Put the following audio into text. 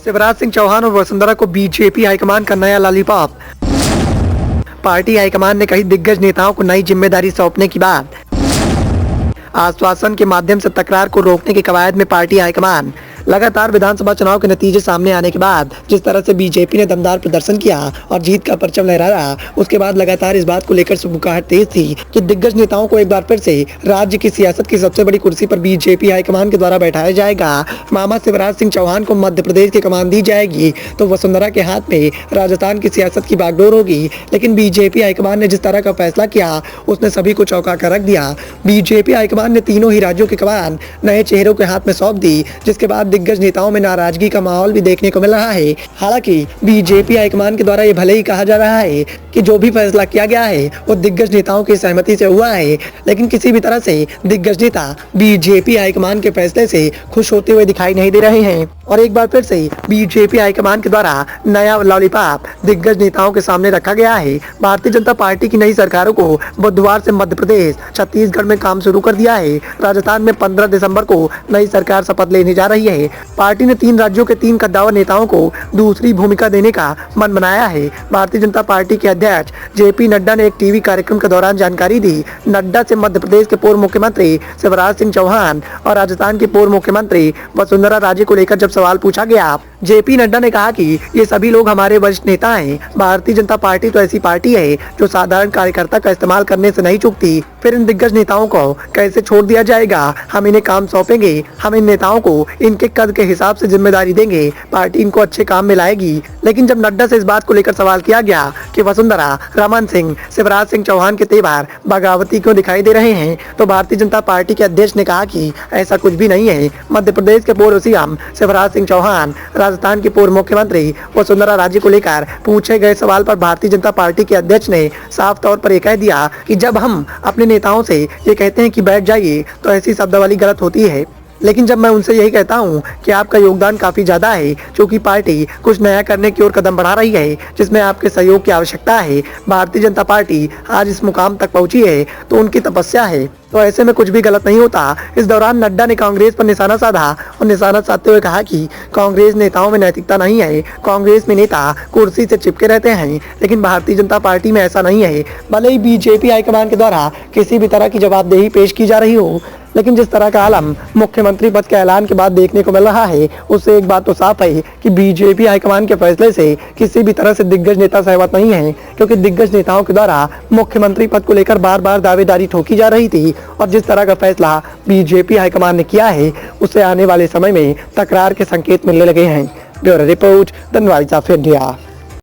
शिवराज सिंह चौहान और वसुंधरा को BJP high command का नया लॉलीपॉप। पार्टी हाईकमान ने कही दिग्गज नेताओं को नई जिम्मेदारी सौंपने की बात। आश्वासन के माध्यम से तकरार को रोकने की कवायद में पार्टी हाईकमान। लगातार विधानसभा चुनाव के नतीजे सामने आने के बाद जिस तरह से बीजेपी ने दमदार प्रदर्शन किया और जीत का परचम लहराया, उसके बाद लगातार इस बात को लेकर सुबुकाहट तेज थी कि दिग्गज नेताओं को एक बार फिर से राज्य की सियासत की सबसे बड़ी कुर्सी पर बीजेपी हाईकमान के द्वारा बैठाया जाएगा। मामा शिवराज सिंह चौहान को मध्य प्रदेश की कमान दी जाएगी तो वसुंधरा के हाथ में राजस्थान की सियासत की बागडोर होगी। लेकिन बीजेपी हाईकमान ने जिस तरह का फैसला किया उसने सभी को चौंका कर रख दिया। बीजेपी हाईकमान ने तीनों ही राज्यों की कमान नए चेहरों के हाथ में सौंप दी, जिसके बाद दिग्गज नेताओं में नाराजगी का माहौल भी देखने को मिल रहा है। हालांकि बीजेपी हाईकमान के द्वारा ये भले ही कहा जा रहा है कि जो भी फैसला किया गया है वो दिग्गज नेताओं की सहमति से हुआ है, लेकिन किसी भी तरह से दिग्गज नेता बीजेपी हाईकमान के फैसले से खुश होते हुए दिखाई नहीं दे रहे हैं। और एक बार फिर से बीजेपी हाईकमान के द्वारा नया लॉलीपॉप दिग्गज नेताओं के सामने रखा गया है। भारतीय जनता पार्टी की नई सरकारों को बुधवार से मध्य प्रदेश, छत्तीसगढ़ में काम शुरू कर दिया है। राजस्थान में 15 दिसंबर को नई सरकार शपथ लेने जा रही है। पार्टी ने 3 राज्यों के 3 कद्दावर नेताओं को दूसरी भूमिका देने का मन बनाया है। भारतीय जनता पार्टी के अध्यक्ष जेपी नड्डा ने एक टीवी कार्यक्रम के दौरान जानकारी दी। नड्डा से मध्य प्रदेश के पूर्व मुख्यमंत्री शिवराज सिंह चौहान और राजस्थान की पूर्व मुख्यमंत्री वसुंधरा राजे को लेकर जब सवाल पूछा गया, जेपी नड्डा ने कहा कि ये सभी लोग हमारे वरिष्ठ नेता हैं। भारतीय जनता पार्टी तो ऐसी पार्टी है जो साधारण कार्यकर्ता का इस्तेमाल करने से नहीं चूकती। फिर इन दिग्गज नेताओं को कैसे छोड़ दिया जाएगा? हम इन्हें काम सौंपेंगे, हम इन नेताओं को इनके कद के हिसाब से जिम्मेदारी देंगे, पार्टी इनको अच्छे काम में लाएगी। लेकिन जब नड्डा से इस बात को लेकर सवाल किया गया कि वसुंधरा, रमन सिंह, शिवराज सिंह चौहान के तेवर बगावती क्यों दिखाई दे रहे हैं, तो भारतीय जनता पार्टी के अध्यक्ष ने कहा कि ऐसा कुछ भी नहीं है। मध्य प्रदेश के पूर्व सीएम शिवराज सिंह चौहान, राजस्थान के पूर्व मुख्यमंत्री वसुंधरा राजे को लेकर पूछे गए सवाल पर भारतीय जनता पार्टी के अध्यक्ष ने साफ तौर पर यह कह दिया कि जब हम अपने नेताओं से ये कहते हैं कि बैठ जाइए तो ऐसी शब्दावली गलत होती है। लेकिन जब मैं उनसे यही कहता हूं कि आपका योगदान काफी ज्यादा है, क्योंकि पार्टी कुछ नया करने की ओर कदम बढ़ा रही है जिसमें आपके सहयोग की आवश्यकता है। भारतीय जनता पार्टी आज इस मुकाम तक पहुंची है तो उनकी तपस्या है, तो ऐसे में कुछ भी गलत नहीं होता। इस दौरान नड्डा ने कांग्रेस पर निशाना साधा और निशाना साधते हुए कहा कि कांग्रेस नेताओं में नैतिकता नहीं है। कांग्रेस में नेता कुर्सी से चिपके रहते हैं, लेकिन भारतीय जनता पार्टी में ऐसा नहीं है। भले ही बीजेपी हाईकमान के द्वारा किसी भी तरह की जवाबदेही पेश की जा रही हो, लेकिन जिस तरह का आलम मुख्यमंत्री पद के ऐलान के बाद देखने को मिल रहा है, उससे एक बात तो साफ है कि बीजेपी हाईकमान के फैसले से किसी भी तरह से दिग्गज नेता सहमत नहीं है, क्योंकि दिग्गज नेताओं के द्वारा मुख्यमंत्री पद को लेकर बार बार दावेदारी ठोकी जा रही थी। और जिस तरह का फैसला बीजेपी हाईकमान ने किया है, उससे आने वाले समय में तकरार के संकेत मिलने लगे हैं। Bureau report, the voice of India.